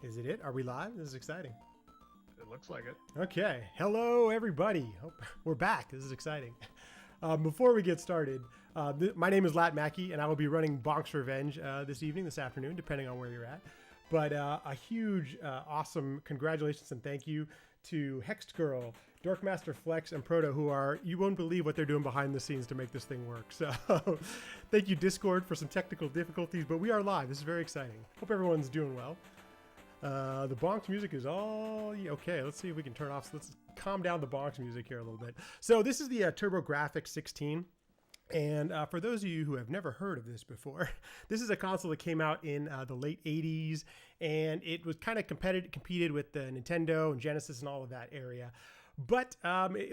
Is it? Are we live? This is exciting. It looks like it. Okay. Hello, everybody. We're back. This is exciting. Before we get started, my name is LattMackey, and I will be running Bonk's Revenge this afternoon, depending on where you're at. But a huge, awesome congratulations and thank you to Hexed Girl, Dorkmaster Flex, and Proto, who are, you won't believe what they're doing behind the scenes to make this thing work. So thank you, Discord, for some technical difficulties, but we are live. This is very exciting. Hope everyone's doing well. The Bonk's music is all okay. Let's see if we can turn off. So let's calm down the Bonk's music here a little bit. So this is the TurboGrafx 16. And for those of you who have never heard of this before, this is a console that came out in the late 80s, and it was kind of competed with the Nintendo and Genesis and all of that area. But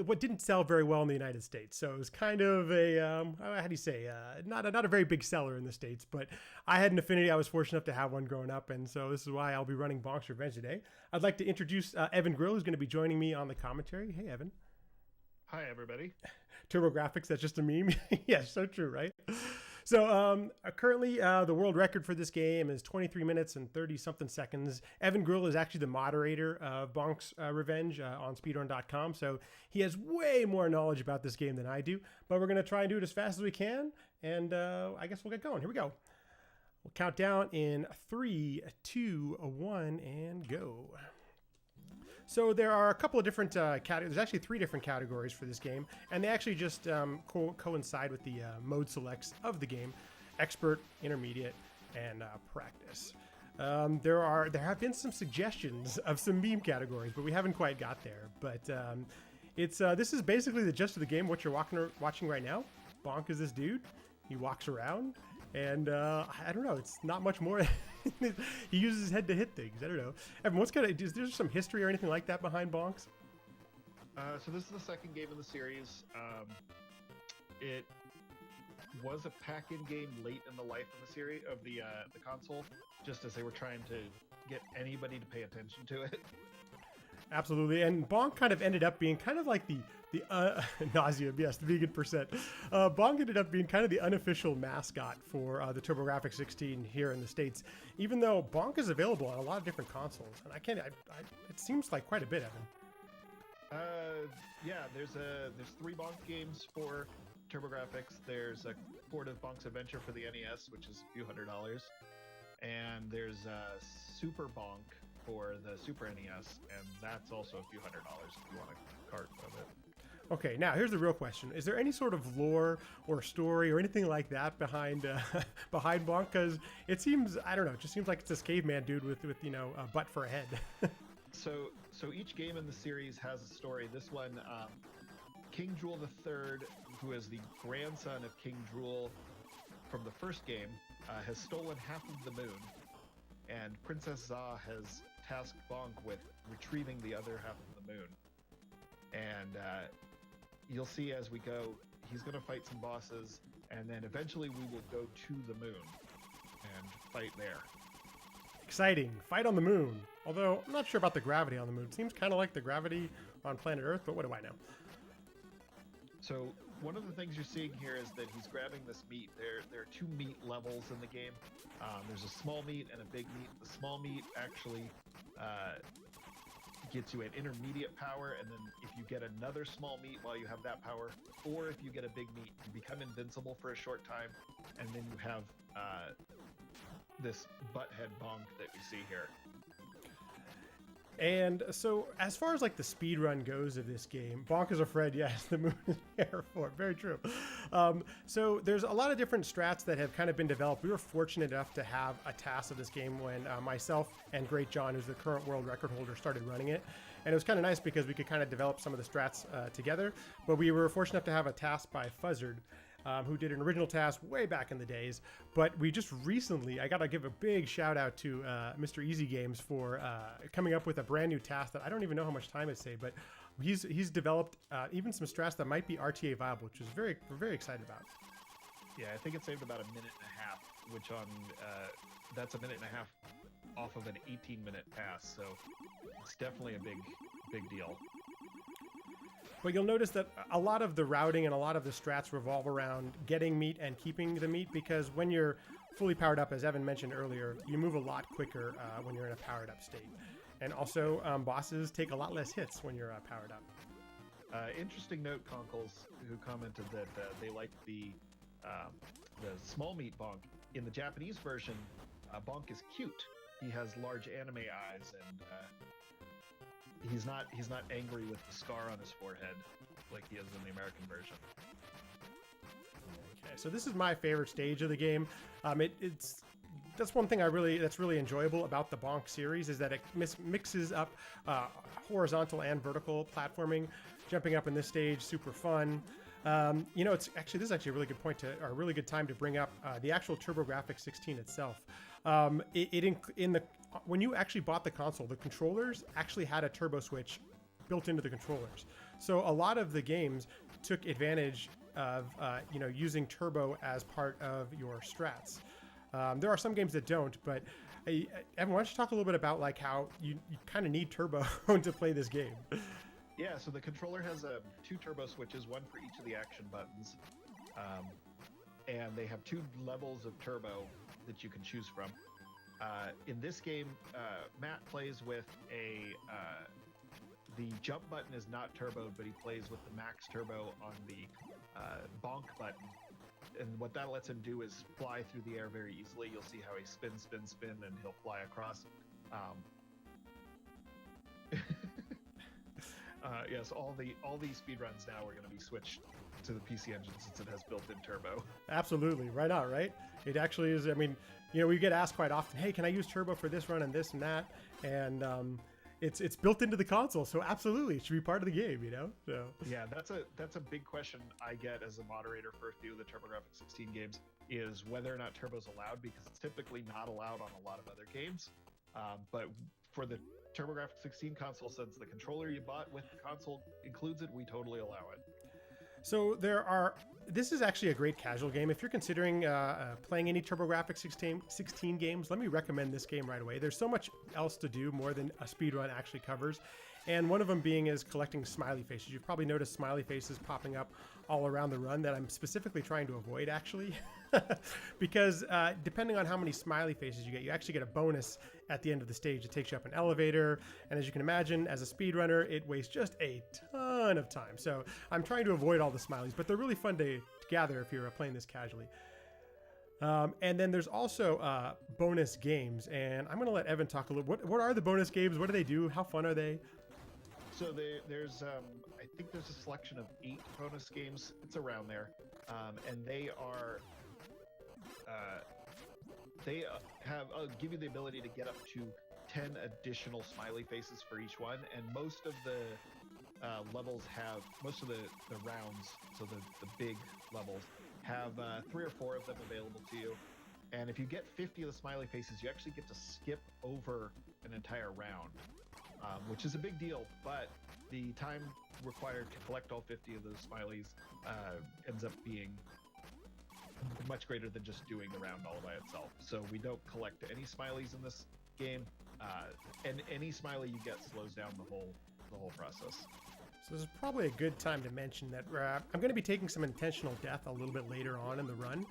what didn't sell very well in the United States. So it was kind of a, how do you say, not a very big seller in the States. But I had an affinity. I was fortunate enough to have one growing up. And so this is why I'll be running Bonk's Revenge today. I'd like to introduce Evan Grill, who's going to be joining me on the commentary. Hey, Evan. Hi, everybody. TurboGrafx, that's just a meme. Yes, so true, right? So currently the world record for this game is 23 minutes and 30-something seconds. Evan Grill is actually the moderator of Bonk's Revenge on speedrun.com, so he has way more knowledge about this game than I do. But we're going to try and do it as fast as we can, and I guess we'll get going. Here we go. We'll count down in 3, 2, 1, and go. So there are a couple of different categories. There's actually 3 different categories for this game, and they actually just coincide with the mode selects of the game: expert, intermediate, and practice. There have been some suggestions of some meme categories, but we haven't quite got there. But this is basically the gist of the game. What you're watching right now. Bonk is this dude. He walks around, and I don't know. It's not much more. He uses his head to hit things. I don't know. Evan, is there some history or anything like that behind Bonks? So this is the second game in the series. It was a pack-in game late in the life of the series of the console, just as they were trying to get anybody to pay attention to it. Absolutely, and Bonk kind of ended up being kind of like the Nauseum, yes, the vegan percent. Bonk ended up being kind of the unofficial mascot for the TurboGrafx 16 here in the States, even though Bonk is available on a lot of different consoles, and it seems like quite a bit, Evan. Yeah, there's 3 Bonk games for TurboGrafx. There's a port of Bonk's Adventure for the NES, which is a few $100s, and there's Super Bonk for the Super NES, and that's also a few $100 if you want a cart of it. Okay, now here's the real question: is there any sort of lore or story or anything like that behind Bonk? Because it seems, I don't know, it just seems like it's this caveman dude with a butt for a head. So each game in the series has a story. This one, King Drool III, who is the grandson of King Drool from the first game, has stolen half of the moon, and Princess Za has tasked Bonk with retrieving the other half of the moon. And you'll see as we go, he's going to fight some bosses, and then eventually we will go to the moon and fight there. Exciting. Fight on the moon. Although, I'm not sure about the gravity on the moon. It seems kind of like the gravity on planet Earth, but what do I know? So one of the things you're seeing here is that he's grabbing this meat. There are 2 meat levels in the game. There's a small meat and a big meat. The small meat actually gets you an intermediate power, and then if you get another small meat while you have that power, or if you get a big meat, you become invincible for a short time, and then you have this butthead Bonk that we see here. And so, as far as like the speed run goes of this game, Bonk is a friend, yes, the moon is there for it. Very true. So there's a lot of different strats that have kind of been developed. We were fortunate enough to have a task of this game when myself and Great John, who's the current world record holder, started running it. And it was kind of nice because we could kind of develop some of the strats together. But we were fortunate enough to have a task by Fuzzard, who did an original task way back in the days. But we just recently, I got to give a big shout out to Mr. Easy Games for coming up with a brand new task that I don't even know how much time it saved, but He's developed even some strats that might be RTA viable, which is we're very excited about. Yeah, I think it saved about a minute and a half, which on that's a minute and a half off of an 18-minute pass, so it's definitely a big deal. But you'll notice that a lot of the routing and a lot of the strats revolve around getting meat and keeping the meat, because when you're fully powered up, as Evan mentioned earlier, you move a lot quicker when you're in a powered up state. And also, bosses take a lot less hits when you're powered up. Interesting note, Conkles, who commented that they like the small meat Bonk. In the Japanese version, Bonk is cute. He has large anime eyes, and he's not angry with the scar on his forehead like he is in the American version. Okay, so this is my favorite stage of the game. That's one thing that's really enjoyable about the Bonk series, is that it mixes up horizontal and vertical platforming. Jumping up in this stage, super fun. This is actually a really good point or a really good time to bring up the actual TurboGrafx 16 itself. When you actually bought the console, the controllers actually had a turbo switch built into the controllers. So a lot of the games took advantage of using turbo as part of your strats. There are some games that don't, but Evan, why don't you talk a little bit about like how you kind of need turbo to play this game? Yeah, so the controller has 2 turbo switches, one for each of the action buttons, and they have 2 levels of turbo that you can choose from. In this game, Matt plays with the jump button is not turboed, but he plays with the max turbo on the bonk button. And what that lets him do is fly through the air very easily. You'll see how he spin, and he'll fly across. Yes, all these speedruns now are going to be switched to the PC Engine since it has built-in turbo. Absolutely, right on, right? It actually is. I mean, we get asked quite often, "Hey, can I use turbo for this run and this and that?" And it's built into the console, so absolutely, it should be part of the game. So yeah, that's a big question I get as a moderator for a few of the TurboGrafx 16 games, is whether or not turbo's allowed, because it's typically not allowed on a lot of other games. But for the TurboGrafx 16 console, since the controller you bought with the console includes it, we totally allow it. So this is actually a great casual game. If you're considering playing any TurboGrafx 16 games, let me recommend this game right away. There's so much else to do more than a speedrun actually covers. And one of them being is collecting smiley faces. You've probably noticed smiley faces popping up all around the run that I'm specifically trying to avoid, actually. Because depending on how many smiley faces you get, you actually get a bonus at the end of the stage. It takes you up an elevator, and as you can imagine, as a speedrunner, it wastes just a ton of time. So I'm trying to avoid all the smileys, but they're really fun to gather if you're playing this casually. And then there's also bonus games, and I'm going to let Evan talk a little. What are the bonus games? What do they do? How fun are they? So there's I think there's a selection of 8 bonus games. It's around there, and they are give you the ability to get up to 10 additional smiley faces for each one, and most of the levels have most of the rounds. So the big levels have 3 or 4 of them available to you. And if you get 50 of the smiley faces, you actually get to skip over an entire round, which is a big deal. But the time required to collect all 50 of those smileys ends up being much greater than just doing the round all by itself. So we don't collect any smileys in this game, and any smiley you get slows down the whole process. So this is probably a good time to mention that I'm going to be taking some intentional death a little bit later on in the run.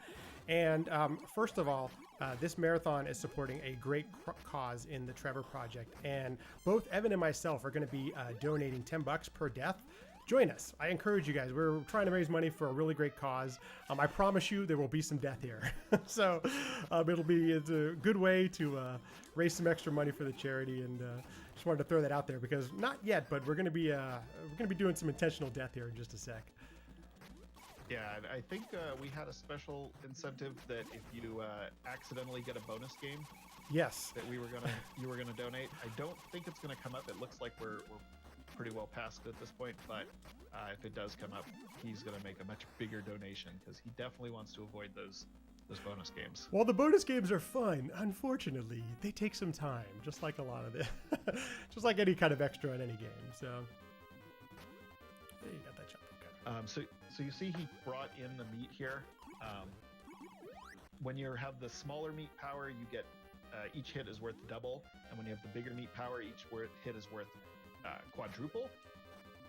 And first of all, this marathon is supporting a great cause in the Trevor Project. And both Evan and myself are going to be donating $10 per death. Join us. I encourage you guys. We're trying to raise money for a really great cause. I promise you there will be some death here. So it's a good way to raise some extra money for the charity, and just wanted to throw that out there because not yet, but we're going to be doing some intentional death here in just a sec. Yeah, I think we had a special incentive that if you accidentally get a bonus game, yes, that you were gonna donate. I don't think it's gonna come up. It looks like we're pretty well past it at this point, but if it does come up, he's gonna make a much bigger donation because he definitely wants to avoid those bonus games. Well, the bonus games are fun. Unfortunately, they take some time, just like a lot of just like any kind of extra in any game. So. Hey, you got that jump. Okay. So you see he brought in the meat here. When you have the smaller meat power, you get each hit is worth double, and when you have the bigger meat power, each hit is worth quadruple.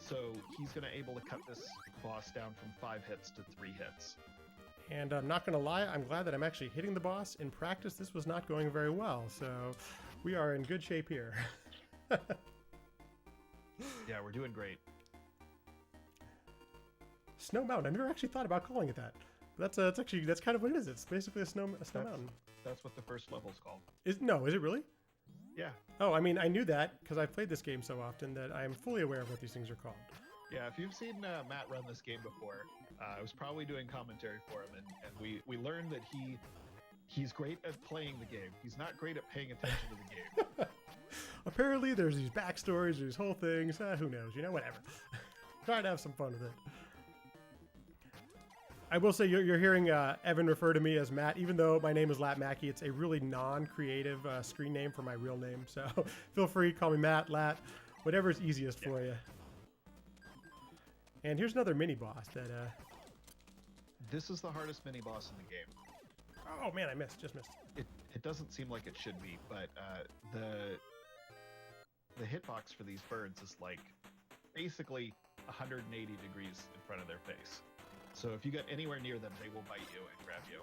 So he's going to able to cut this boss down from 5 hits to 3 hits. And I'm not going to lie, I'm glad that I'm actually hitting the boss. In practice, this was not going very well, so we are in good shape here. Yeah, we're doing great. Snow Mountain. I've never actually thought about calling it that. But that's kind of what it is. It's basically a snow mountain. That's what the first level's called. Is it really? Yeah. Oh, I mean, I knew that because I've played this game so often that I'm fully aware of what these things are called. Yeah, if you've seen Matt run this game before, I was probably doing commentary for him, and we learned that he's great at playing the game. He's not great at paying attention to the game. Apparently, there's these backstories, these whole things. Who knows? Whatever. Try to have some fun with it. I will say you're hearing Evan refer to me as Matt, even though my name is LattMackey. It's a really non-creative screen name for my real name, so feel free to call me Matt, Lat, whatever's easiest for you. And here's another mini boss that. This is the hardest mini boss in the game. Oh man, I just missed. It doesn't seem like it should be, but the hitbox for these birds is like basically 180 degrees in front of their face. So if you get anywhere near them, they will bite you and grab you.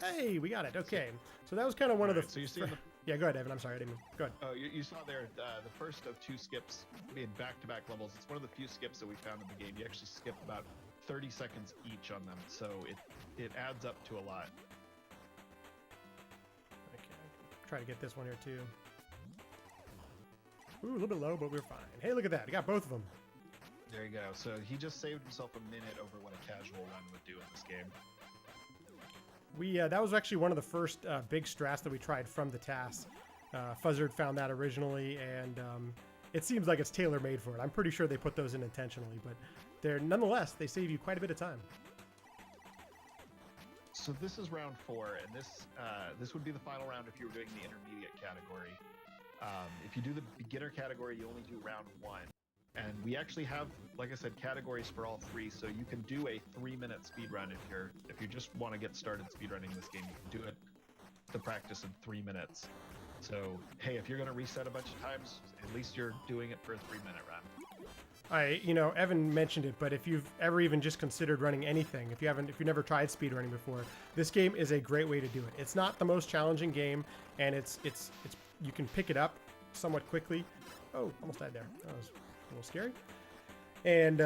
Hey, we got it. Okay, so that was kind of one of the. So you see. Yeah, go ahead, Evan. I'm sorry, I didn't. Go ahead. Oh, you saw there the first of 2 skips being back-to-back levels. It's one of the few skips that we found in the game. You actually skip about 30 seconds each on them, so it adds up to a lot. Okay, try to get this one here too. Ooh, a little bit low, but we're fine. Hey, look at that! I got both of them. There you go. So he just saved himself a minute over what a casual run would do in this game. That was actually one of the first big strats that we tried from the TAS. Fuzzard found that originally, and it seems like it's tailor-made for it. I'm pretty sure they put those in intentionally, but nonetheless, they save you quite a bit of time. So this is round 4, and this would be the final round if you were doing the intermediate category. If you do the beginner category, you only do round 1. And we actually have, like I said, categories for all 3, so you can do a 3-minute speedrun if you just want to get started speedrunning this game. You can do it to practice in 3 minutes. So hey, if you're going to reset a bunch of times, at least you're doing it for a 3-minute run. Evan mentioned it, but if you've ever even just considered running anything, if you've never tried speedrunning before, this game is a great way to do it. It's not the most challenging game, and it's you can pick it up somewhat quickly. Oh, almost died there. That was a little scary. And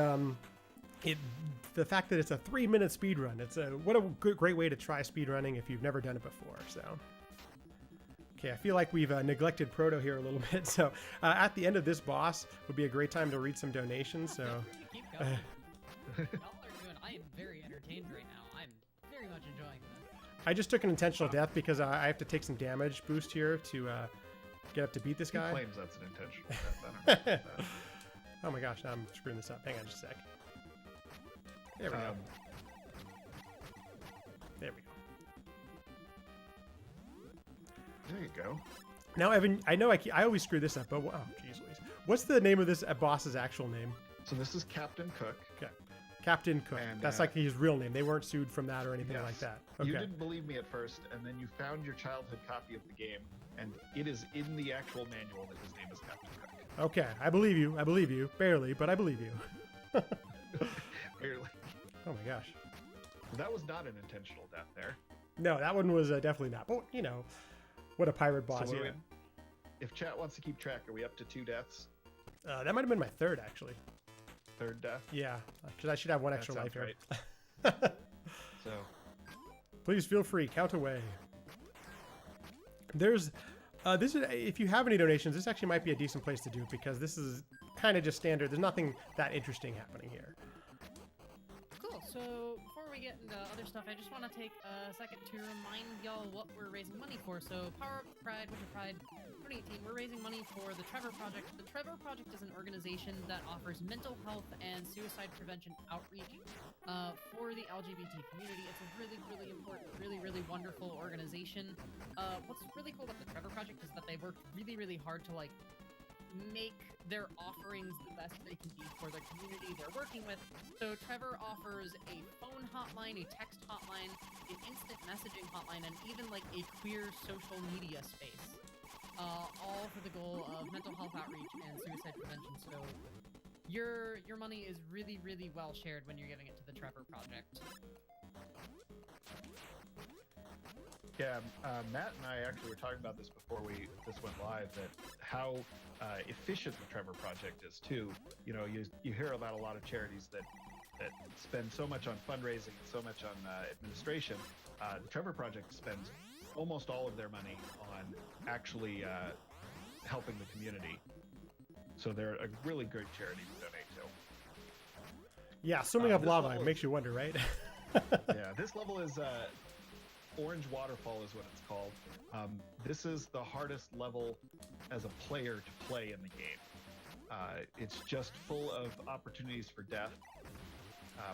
the fact that it's a 3-minute speed run, what a great way to try speed running if you've never done it before. So okay, I feel like we've neglected Proto here a little bit, so at the end of this boss would be a great time to read some donations. So keep going. Y'all are doing. I am very entertained right now. I'm very much enjoying this. I just took an intentional death because I have to take some damage boost here to get up to beat this guy. He claims that's an intentional death. I don't know about that. Oh my gosh, now I'm screwing this up. Hang on just a sec. There we go. There we go. There you go. Now, Evan, I know I always screw this up, but oh, jeez Louise. What's the name of this boss's actual name? So this is Captain Cook. Okay. Captain Cook. And, that's like his real name. They weren't sued from that or anything like that. Okay. You didn't believe me at first, and then you found your childhood copy of the game, and it is in the actual manual that his name is Captain Cook. Okay, I believe you. I believe you. Barely, but I believe you. Barely. Oh my gosh. That was not an intentional death there. No, that one was definitely not. But, what a pirate boss. So if chat wants to keep track, are we up to 2 deaths? That might have been my 3rd, actually. 3rd death? Yeah, because I should have 1 extra life here. Right. So, please feel free, count away. There's, if you have any donations, this actually might be a decent place to do it because this is kind of just standard. There's nothing that interesting happening here. Cool. So before we get into other stuff, I just want to take a second to remind y'all what we're raising money for. So Power Up Pride, Winter Pride 2018, we're raising money for the Trevor Project. The Trevor Project is an organization that offers mental health and suicide prevention outreach for the LGBT community. It's a really, really important, really, really wonderful organization. What's really cool about the Trevor Project is that they work really, really hard to make their offerings the best they can be for the community they're working with. So Trevor offers a phone hotline, a text hotline, an instant messaging hotline, and even like a queer social media space. All for the goal of mental health outreach and suicide prevention. So your money is really, really well shared when you're giving it to the Trevor Project. Yeah, Matt and I actually were talking about this before this went live, that how efficient the Trevor Project is too. You know, you hear about a lot of charities that spend so much on fundraising and so much on administration. The Trevor Project spends almost all of their money on actually helping the community. So they're a really good charity to donate to. Yeah, swimming up lava makes you wonder, right? Yeah, this level is Orange Waterfall is what it's called. This is the hardest level as a player to play in the game. It's just full of opportunities for death.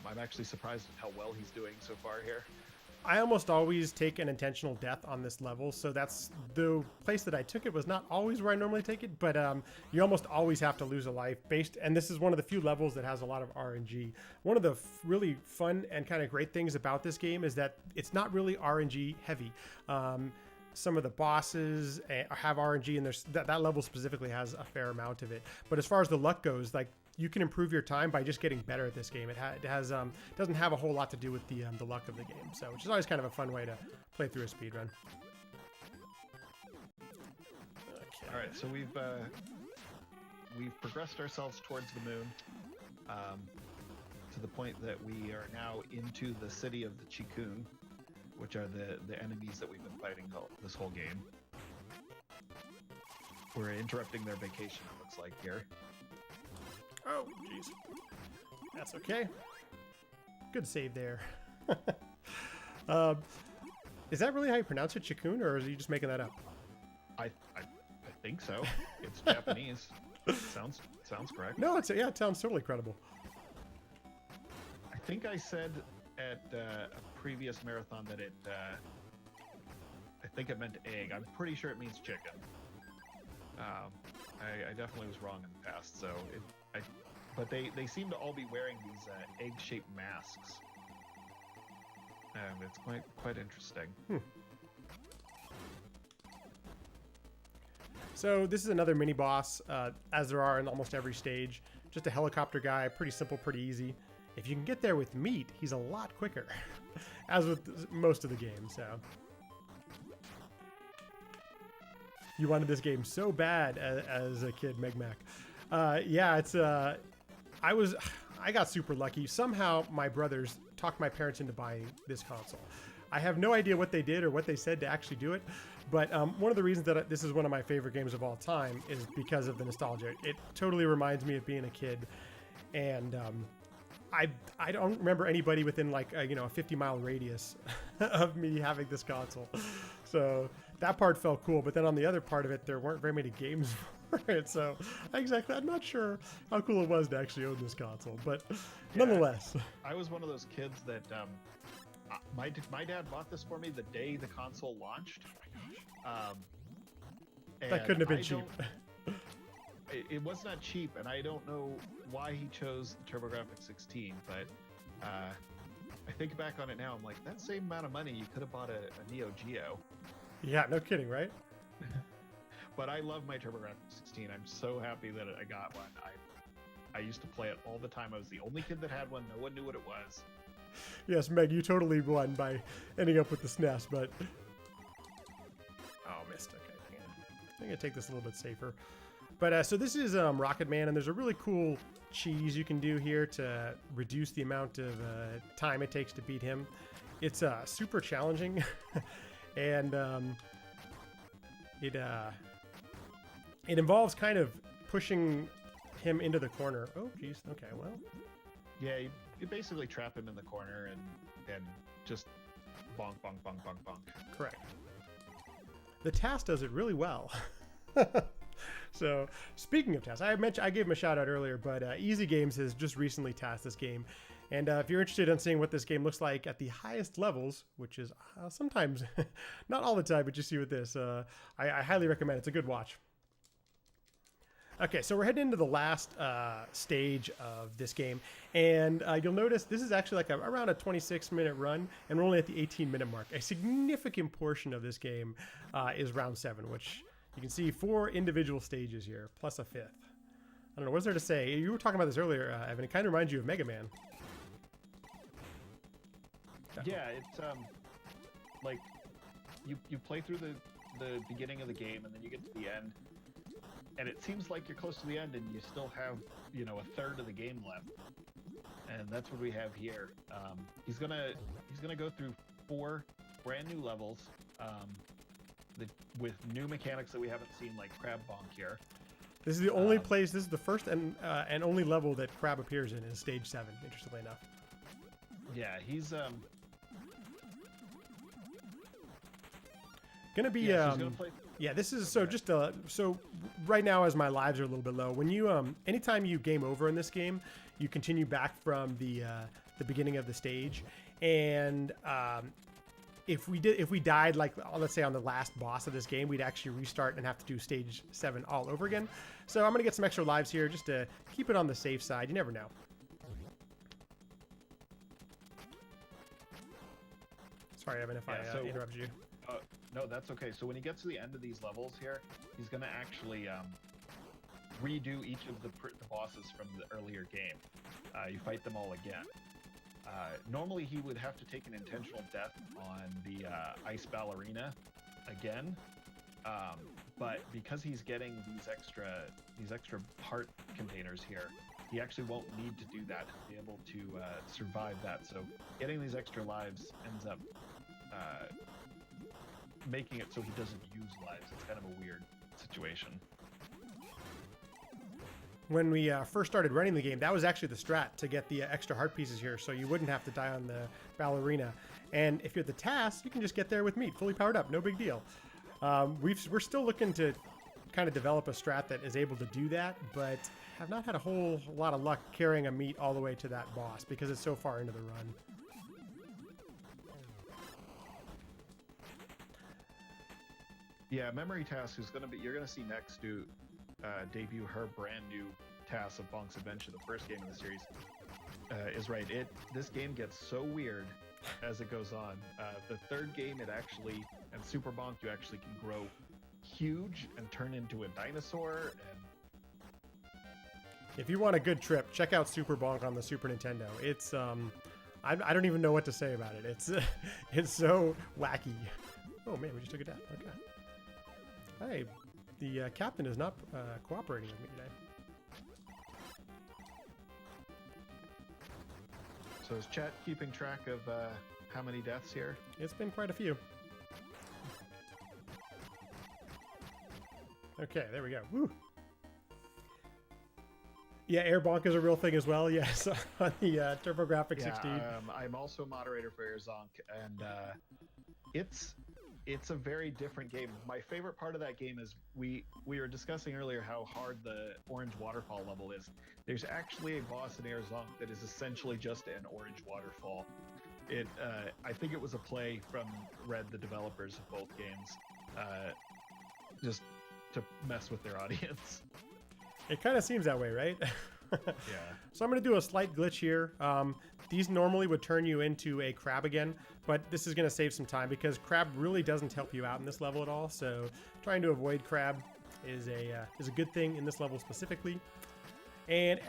I'm actually surprised at how well he's doing so far here. I almost always take an intentional death on this level, so that's the place that I took it was not always where I normally take it, but you almost always have to lose a life and this is one of the few levels that has a lot of RNG. One of the really fun and kind of great things about this game is that it's not really RNG heavy. Some of the bosses have RNG, and that level specifically has a fair amount of it. But as far as the luck goes, like, you can improve your time by just getting better at this game. It doesn't have a whole lot to do with the luck of the game, so which is always kind of a fun way to play through a speedrun. Okay. All right, so we've progressed ourselves towards the moon, to the point that we are now into the city of the Chikun, which are the enemies that we've been fighting this whole game. We're interrupting their vacation, it looks like, here. Oh, jeez. That's okay. Good save there. Is that really how you pronounce it, Chikun, or are you just making that up? I think so. It's Japanese. Sounds correct. No, it sounds totally credible. I think I said at a previous marathon that I think it meant egg. I'm pretty sure it means chicken. I definitely was wrong in the past, so but they seem to all be wearing these egg-shaped masks. It's quite interesting. So this is another mini boss, as there are in almost every stage. Just a helicopter guy, pretty simple, pretty easy. If you can get there with meat, he's a lot quicker, as with most of the game. So you wanted this game so bad as a kid, MegMac. Yeah, it's I got super lucky. Somehow my brothers talked my parents into buying this console. I have no idea what they did or what they said to actually do it, but one of the reasons that this is one of my favorite games of all time is because of the nostalgia. It totally reminds me of being a kid, and I don't remember anybody within like a 50-mile radius of me having this console. So that part felt cool, but then on the other part of it, there weren't very many games for it. So I'm not sure how cool it was to actually own this console, but nonetheless. I was one of those kids that my dad bought this for me the day the console launched. That couldn't have been cheap. It was not cheap, and I don't know why he chose the TurboGrafx 16, but I think back on it now, I'm like, that same amount of money, you could have bought a Neo Geo. Yeah, no kidding, right? But I love my TurboGrafx 16. I'm so happy that I got one. I used to play it all the time. I was the only kid that had one. No one knew what it was. Yes, Meg, you totally won by ending up with the SNES, but... Oh, missed. Okay, hang on. I'm going to take this a little bit safer. But so this is Rocket Man, and there's a really cool cheese you can do here to reduce the amount of time it takes to beat him. It's super challenging, and it involves kind of pushing him into the corner. Oh, geez. Okay, well. Yeah, you basically trap him in the corner and just bonk, bonk, bonk, bonk, bonk. Correct. The TAS does it really well. So, speaking of TAS, I gave him a shout out earlier, but Easy Games has just recently TASed this game. And if you're interested in seeing what this game looks like at the highest levels, which is sometimes, not all the time, but you see with this, I highly recommend it. It's a good watch. Okay, so we're heading into the last stage of this game, and you'll notice this is actually like around a 26-minute run, and we're only at the 18-minute mark. A significant portion of this game is round 7, which you can see 4 individual stages here, plus a 5th. I don't know, what's there to say? You were talking about this earlier, Evan. It kind of reminds you of Mega Man. Yeah, it's like you play through the beginning of the game, and then you get to the end. And it seems like you're close to the end, and you still have, you know, a third of the game left, and that's what we have here. He's gonna go through 4 brand new levels, with new mechanics that we haven't seen, like Crab Bonk here. This is the only place. This is the first and only level that Crab appears in is stage 7. Interestingly enough. Yeah, he's gonna be yeah, so he's gonna play. Yeah, this is so just so right now as my lives are a little bit low. When you anytime you game over in this game, you continue back from the beginning of the stage, and if we died, like let's say on the last boss of this game, we'd actually restart and have to do stage 7 all over again. So I'm gonna get some extra lives here just to keep it on the safe side. You never know. Sorry, Evan, if I interrupted you. No, that's okay. So when he gets to the end of these levels here, he's going to actually redo each of the bosses from the earlier game. You fight them all again. Normally, he would have to take an intentional death on the ice ballerina again, but because he's getting these extra heart containers here, he actually won't need to do that. He'll be able to survive that. So getting these extra lives ends up making it so he doesn't use lives. It's kind of a weird situation. When we first started running the game, that was actually the strat, to get the extra heart pieces here so you wouldn't have to die on the ballerina. And if you're at the task, you can just get there with meat, fully powered up, no big deal. We're still looking to kind of develop a strat that is able to do that, but have not had a whole lot of luck carrying a meat all the way to that boss because it's so far into the run. Yeah, Memory Task is you're gonna see next debut her brand new task of Bonk's Adventure, the first game in the series. Is right. This game gets so weird as it goes on. The third game, and Super Bonk, you actually can grow huge and turn into a dinosaur. And if you want a good trip, check out Super Bonk on the Super Nintendo. It's I don't even know what to say about it. It's so wacky. Oh man, we just took a death. Okay. Hey, the captain is not cooperating with me today. So is chat keeping track of how many deaths here? It's been quite a few. Okay, there we go. Woo. Yeah, Air Bonk is a real thing as well. Yes, on the TurboGrafx 16. I'm also moderator for Air Zonk, and it's a very different game. My favorite part of that game is we were discussing earlier how hard the orange waterfall level is. There's actually a boss in Air Zonk that is essentially just an orange waterfall. I think it was a play from Red, the developers of both games, just to mess with their audience. It kind of seems that way, right? Yeah. So I'm going to do a slight glitch here. These normally would turn you into a crab again, but this is going to save some time because crab really doesn't help you out in this level at all. So trying to avoid crab is a good thing in this level specifically. And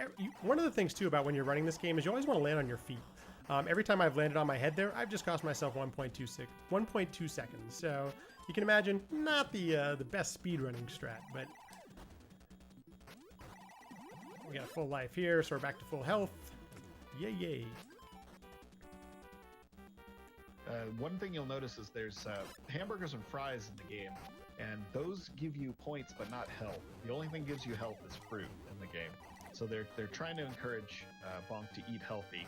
one of the things too about when you're running this game is you always want to land on your feet. Every time I've landed on my head there, I've just cost myself 1.2 seconds. So you can imagine not the best speed running strat, but we got a full life here, so we're back to full health. Yay, yay. One thing you'll notice is there's hamburgers and fries in the game, and those give you points but not health. The only thing gives you health is fruit in the game. So they're trying to encourage Bonk to eat healthy.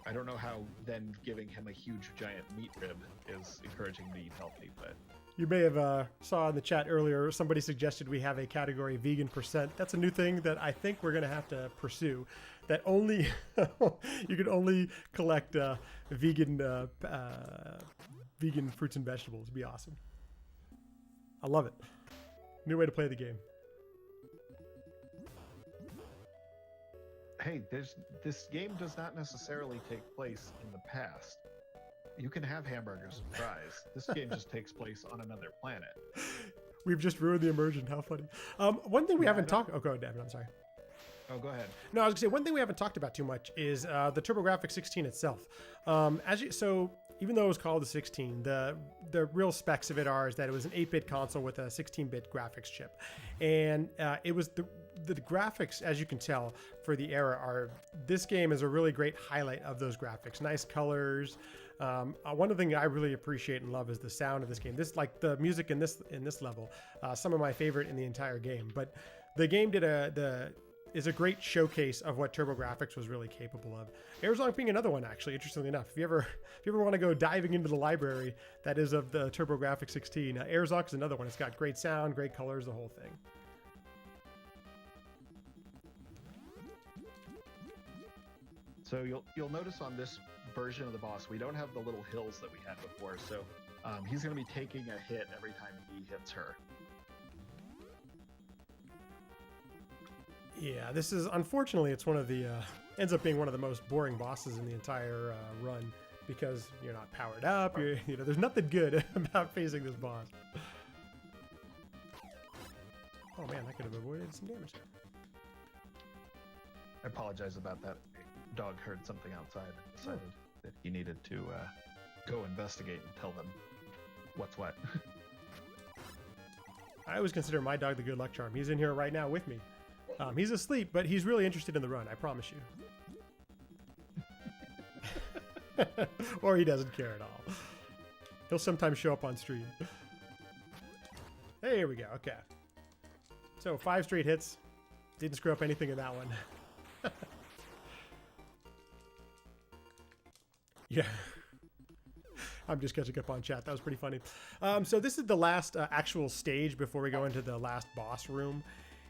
I don't know how then giving him a huge giant meat rib is encouraging him to eat healthy, but... You may have saw in the chat earlier, somebody suggested we have a category vegan %. That's a new thing that I think we're going to have to pursue. That only you can only collect vegan fruits and vegetables. It'd be awesome. I love it. New way to play the game. hey, this game does not necessarily take place in the past. You can have hamburgers and fries. This game just takes place on another planet. We've just ruined the immersion. How funny. One thing we Yeah, haven't talked. Oh, go ahead, Devin. I'm sorry. Oh, go ahead. No, I was gonna say one thing we haven't talked about too much is the TurboGrafx 16 itself. So even though it was called the 16, the real specs of it is that it was an 8-bit console with a 16-bit graphics chip, and it was the graphics, as you can tell, for the era this game is a really great highlight of those graphics. Nice colors. One of the things I really appreciate and love is the sound of this game. This, like the music in this level, some of my favorite in the entire game. But the game is a great showcase of what TurboGrafx was really capable of. Airzonk being another one, actually, interestingly enough. If you ever want to go diving into the library that is of the TurboGrafx 16, Airzonk is another one. It's got great sound, great colors, the whole thing. So you'll notice on this version of the boss, we don't have the little hills that we had before. So he's going to be taking a hit every time he hits her. Yeah, this is, unfortunately, it's one of the, ends up being one of the most boring bosses in the entire run because you're not powered up. There's nothing good about facing this boss. Oh man, I could have avoided some damage there. I apologize about that. Dog heard something outside and decided that he needed to go investigate and tell them what's what. I always consider my dog the good luck charm. He's in here right now with me. He's asleep, but he's really interested in the run, I promise you. Or he doesn't care at all. He'll sometimes show up on stream. There we go, okay. So 5 straight hits. Didn't screw up anything in that one. Yeah. I'm just catching up on chat. That was pretty funny. So this is the last actual stage before we go into the last boss room.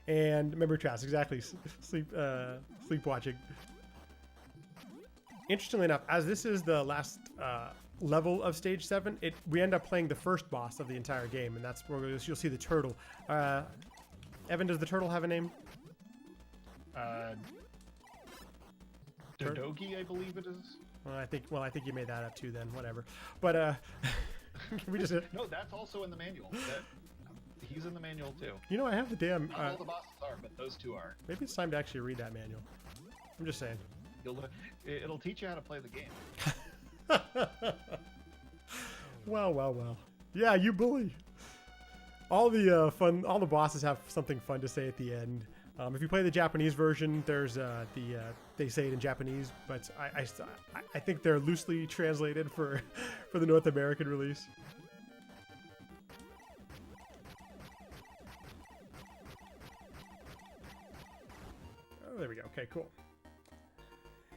And remember, Trask, exactly, sleep watching. Interestingly enough, as this is the last level of stage 7, we end up playing the first boss of the entire game, and that's where you'll see the turtle. Evan, does the turtle have a name? Dodogi, I believe it is. I think you made that up too. Then whatever. But can we just? No, that's also in the manual. He's in the manual too. You know, I have the damn. Not all the bosses are, but those two are. Maybe it's time to actually read that manual. I'm just saying. It'll teach you how to play the game. Well. Yeah, you bully. All the all the bosses have something fun to say at the end. If you play the Japanese version, there's they say it in Japanese, but I think they're loosely translated for the North American release. Oh, there we go. Okay, cool.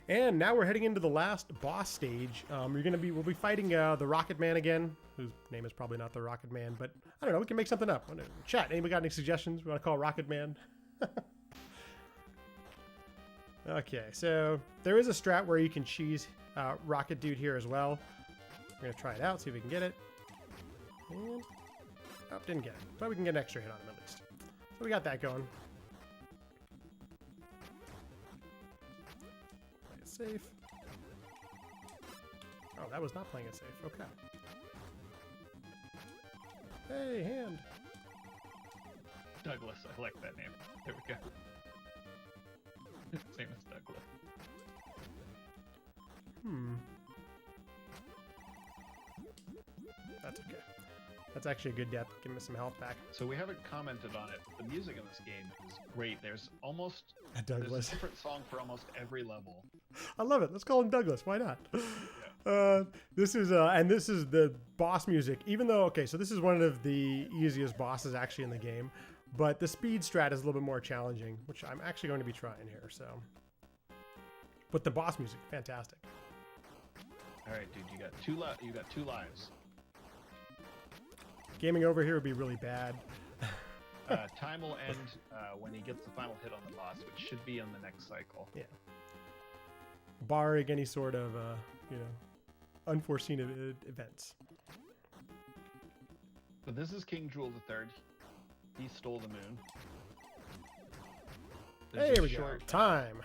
And now we're heading into the last boss stage. We'll be fighting the Rocket Man again, whose name is probably not the Rocket Man, but I don't know. We can make something up. Chat. Anybody got any suggestions? We want to call Rocket Man? Okay, so there is a strat where you can cheese Rocket Dude here as well. We're gonna try it out, see if we can get it. And didn't get it, but we can get an extra hit on him at least. So we got that going. Play it safe. Oh, that was not playing it safe. Okay. Hey, hand. Douglas, I like that name. There we go. Same as Douglas. That's okay. That's actually a good death. Give me some health back. So we haven't commented on it, but the music in this game is great. There's a different song for almost every level. I love it. Let's call him Douglas. Why not? Yeah. This is the boss music. Even though, okay, so this is one of the easiest bosses actually in the game, but the speed strat is a little bit more challenging, which I'm actually going to be trying here. So, but the boss music, fantastic. All right, dude, you got two lives. Gaming over here would be really bad. Time will end when he gets the final hit on the boss, which should be on the next cycle. Yeah. Barring any sort of, unforeseen events. But this is King Drool III. He stole the moon. There we go. Time.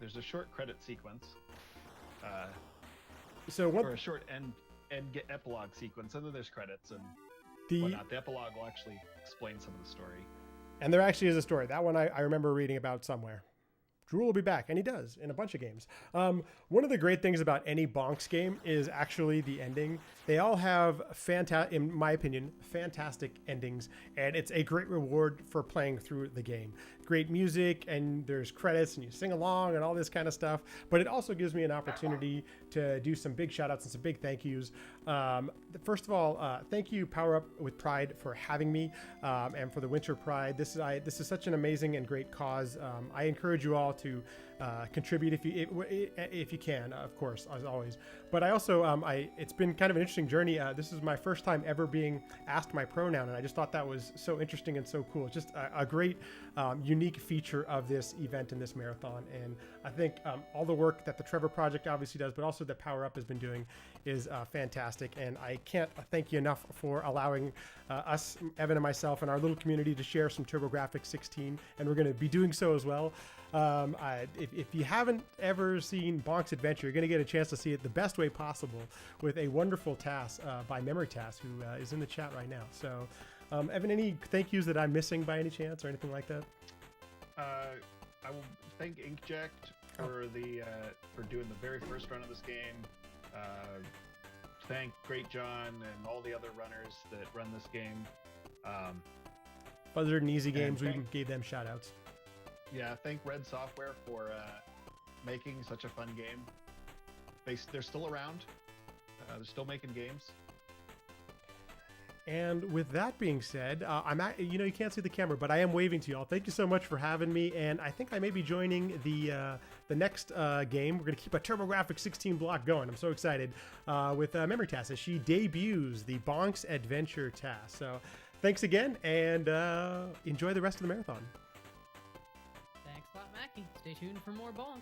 there's a short credit sequence, So what? or a short end get epilogue sequence, and then there's credits and The whatnot. The epilogue will actually explain some of the story. and there actually is a story. That one I remember reading about somewhere. Drool will be back, and he does in a bunch of games. One of the great things about any Bonks game is actually the ending. They all have in my opinion, fantastic endings, and it's a great reward for playing through the game. Great music, and there's credits, and you sing along, and all this kind of stuff. But it also gives me an opportunity to do some big shout outs and some big thank yous. First of all, thank you, Power Up with Pride, for having me, and for the Winter Pride. This is such an amazing and great cause. I encourage you all to contribute if you can, of course, as always. But I also it's been kind of an interesting journey. This is my first time ever being asked my pronoun, and I just thought that was so interesting and so cool. Just a great unique feature of this event and this marathon. And I think all the work that the Trevor Project obviously does, but also that Power Up has been doing, is fantastic. And I can't thank you enough for allowing us, Evan and myself, and our little community to share some TurboGrafx 16, and we're going to be doing so as well. If you haven't ever seen Bonk's Adventure, you're going to get a chance to see it the best way possible with a wonderful task by Memory Task, who is in the chat right now. So, Evan, any thank yous that I'm missing by any chance or anything like that? I will thank Inkject for for doing the very first run of this game. Thank Great John and all the other runners that run this game. Buzzard and Easy Games, we gave them shout outs. Yeah, thank Red Software for making such a fun game. They're still around. They're still making games. And with that being said, you can't see the camera, but I am waving to y'all. Thank you so much for having me, and I think I may be joining the next game. We're going to keep a TurboGrafx 16 block going. I'm so excited with Memory Task as she debuts the Bonk's Adventure task. So thanks again, and enjoy the rest of the marathon. Thanks, LattMackey. Stay tuned for more Bonk.